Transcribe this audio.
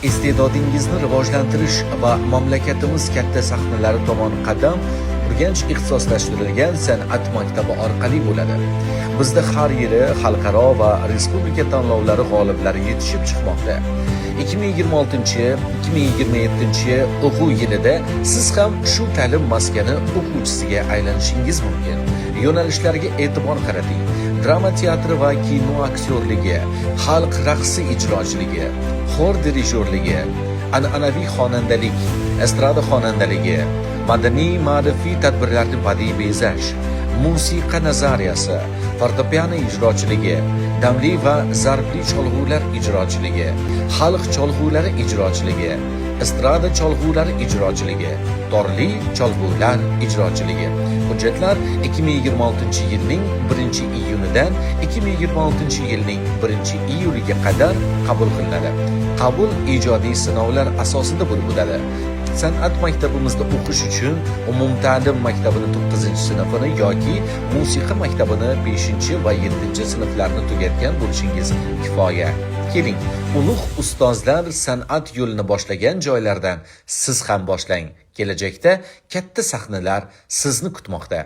iste'dodingizni rivojlantirish va mamlakatimiz katta sahnalari tomon qadam Urganch ixtisoslashtirilgan san'at maktabi orqali bo'ladi. Bizda har yili xalqaro va respublika tanlovlari g'oliblari yetishib chiqmoqda. 2026-2027 o'quv yilida siz ham shu ta'lim maskani o'quvchisiga aylanishingiz mumkin. Yo'nalishlarga e'tibor qarating. Drama teatri va kino aktyorligi, xalq raqsi ijrochiligi, xor dirijorligi, an'anaviy xonandalik, estrada xonandaligi, madaniy-ma'rifiy tadbirlarni badiiy bezash, musiqa nazariyasi, fortepiano ijrochiligi, damli va zarbli cholg'ular ijrochiligi, xalq cholg'ulari ijrochiligi, estrada cholg'ulari ijrochiligi, torli cholg'ular ijrochiligi. Hujjatlar 2026 yilning 1-iyunidan 2026 yilning 1-iyuliga qadar qabul qilinadi. Qabul ijodiy sinovlar asosida bo'lib o'tadi. San'at maktabimizda o'qish uchun umumta'lim maktabini 9-sinfini yoki musiqa maktabini 5 va 7 sinflarni tugatgan bo'lishingiz kifoya. Keling, ulug' ustozlar san'at yo'lini boshlagan joylardan siz ham boshlang. Kelajakda katta sahnalar sizni kutmoqda.